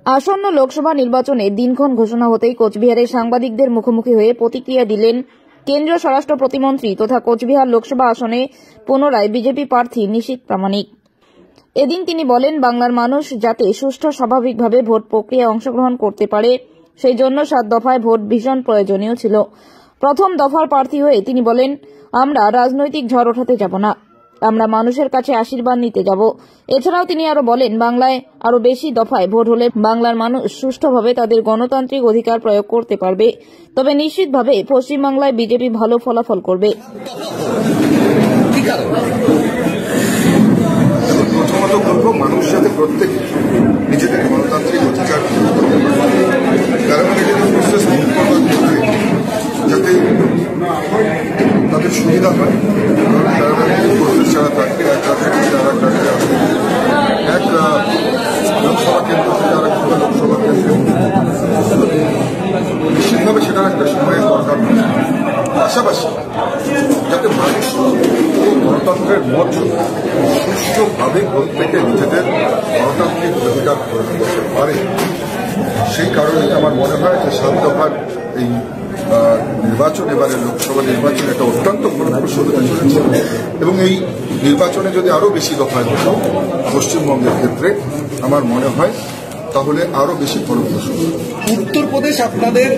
আসন্ন লোকসভা নির্বাচনের দিনক্ষণ ঘোষণা হতেই কোচবিহারে সাংবাদিকদের মুখোমুখি হয়ে প্রতিক্রিয়া দিলেন কেন্দ্রীয় স্বরাষ্ট্র প্রতিমন্ত্রী তথা কোচবিহার লোকসভা আসনে পুনরায় বিজেপি প্রার্থী নিশীথ প্রামাণিক। এদিন তিনি বলেন, বাংলার মানুষ যাতে সুষ্ঠু স্বাভাবিকভাবে ভোট প্রক্রিয়ায় অংশগ্রহণ করতে পারে সেই জন্য 7 দফায় ভোট ভীষণ প্রয়োজনীয় ছিল। প্রথম দফার প্রার্থী হয়ে তিনি বলেন, আমরা রাজনৈতিক ঝড় ওঠাতে যাব না, আমরা মানুষের কাছে আশীর্বাদ নিতে যাব। এছাড়াও তিনি আরো বলেন, বাংলায় আরো বেশি দফায় ভোট হলে বাংলার মানুষ সুষ্ঠুভাবে তাদের গণতান্ত্রিক অধিকার প্রয়োগ করতে পারবে, তবে নিশ্চিতভাবে পশ্চিমবাংলায় বিজেপি ভালো ফলাফল করবে। প্রথমত বলবো, মানুষ যাতে প্রত্যেকে নিজেদের গণতান্ত্রিক অধিকার কারণ যাতে তাদের সুবিধা হয়, প্রসেস ছাড়া থাকবে এক লোকসভা কেন্দ্র থেকে আর একটা লোকসভা কেন্দ্রে নিশ্চিতভাবে সেটার একটা সময়ের দরকার। পাশাপাশি যাতে মানুষ গণতন্ত্রের মধ্যে সুষ্ঠুভাবে প্রত্যেকে নিজেদের গণতান্ত্রিক অধিকার প্রয়োগ করতে পারে, সেই কারণেই আমার মনে হয় যে 7 দফার এই নির্বাচন, এবারে লোকসভা নির্বাচন এটা অত্যন্ত ফলপ্রসূ হতে চলেছে এবং এই নির্বাচনে যদি আরো বেশি দফায় হতো পশ্চিমবঙ্গের ক্ষেত্রে আমার মনে হয় তাহলে আরো বেশি ফলপ্রসূ। উত্তরপ্রদেশ আপনাদের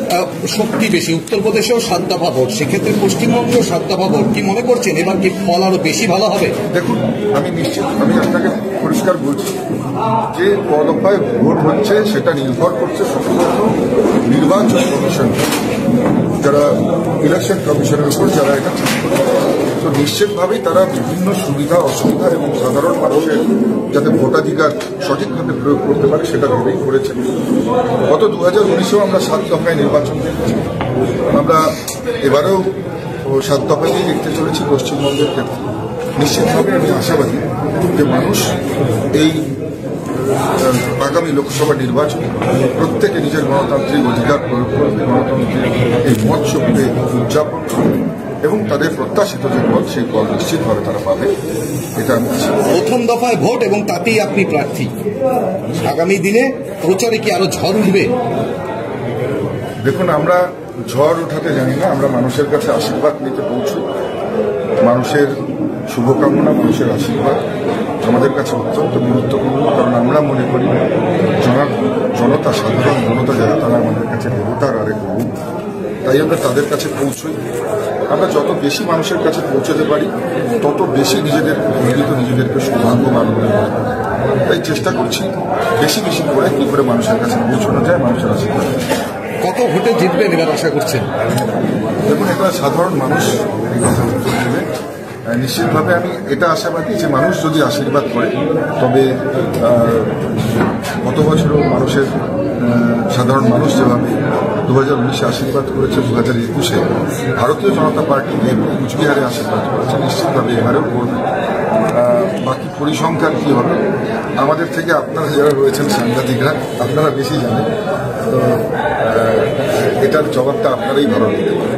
শক্তি বেশি, উত্তরপ্রদেশেও 7 দফা ভোট, সেক্ষেত্রে পশ্চিমবঙ্গেও 7 দফা ভোট, কি মনে করছেন এবার কি ফল আরো বেশি ভালো হবে? দেখুন, আমি নিশ্চিত, আমি আপনাকে পরিষ্কার বলছি যে দফায় ভোট হচ্ছে সেটা নির্ভর করছে সম্পূর্ণ নির্বাচন কমিশন, যারা ইলেকশন কমিশনের উপর যারা এটা ঠিক করে। তো নিশ্চিতভাবেই তারা বিভিন্ন সুবিধা অসুবিধা এবং সাধারণ মানুষের যাতে ভোটাধিকার সঠিকভাবে প্রয়োগ করতে পারে সেটা ভেবেই করেছেন। গত 2019-এও আমরা 7 দফায় নির্বাচন দেখেছি, আমরা এবারেও 7 দফাতেই দেখতে চলেছি পশ্চিমবঙ্গের ক্ষেত্রে। নিশ্চিতভাবে আমি আশাবাদী যে মানুষ এই আগামী লোকসভা নির্বাচনে প্রত্যেকে নিজের গণতান্ত্রিক অধিকার প্রয়োগ করবে, গণতন্ত্রের এই মহোৎসবকে উদযাপন করবে এবং তাদের প্রত্যাশিত যে ফল সেই ফল নিশ্চিতভাবে তারা পাবে, এটা আমি আশা করি। প্রথম দফায় ভোট এবং তাতেই আপনি প্রার্থী, আগামী দিনে প্রচারে কি আরো ঝড় উঠবে? দেখুন, আমরা ঝড় উঠাতে জানি না, আমরা মানুষের কাছে আশীর্বাদ নিতে পৌঁছি। মানুষের শুভকামনা, মানুষের আশীর্বাদ আমাদের কাছে অত্যন্ত গুরুত্বপূর্ণ, কারণ আমরা মনে করি জনতা, সাধারণ জনতা যারা, তারা আমাদের কাছে দেবতার আরেক রূপ। তাই আমরা তাদের কাছে পৌঁছই। আমরা যত বেশি মানুষের কাছে পৌঁছতে পারি তত বেশি নিজেদেরকে সৌভাগ্যবান মনে করি। তাই চেষ্টা করছি বেশি বেশি করে কি করে মানুষের কাছে পৌঁছানো যায়, মানুষের আশীর্বাদ। কত ভোটে জিতবেন এবার আশা করছেন? দেখুন, এটা সাধারণ মানুষ এই কথা উত্তর দেবে। নিশ্চিতভাবে আমি এটা আশাবাদী যে মানুষ যদি আশীর্বাদ করে, তবে গত বছরও মানুষের সাধারণ মানুষ যেভাবে 2019-এ আশীর্বাদ করেছে, 2021-এ ভারতীয় জনতা পার্টি কুচবিহারে আশীর্বাদ করেছে, নিশ্চিতভাবে এবারেও করবে। বাকি পরিসংখ্যান কী হবে আমাদের থেকে আপনারা যারা রয়েছেন সাংবাদিকরা, আপনারা বেশি জানেন, তো এটার জবাবটা আপনারাই ভালো দিতে পারেন।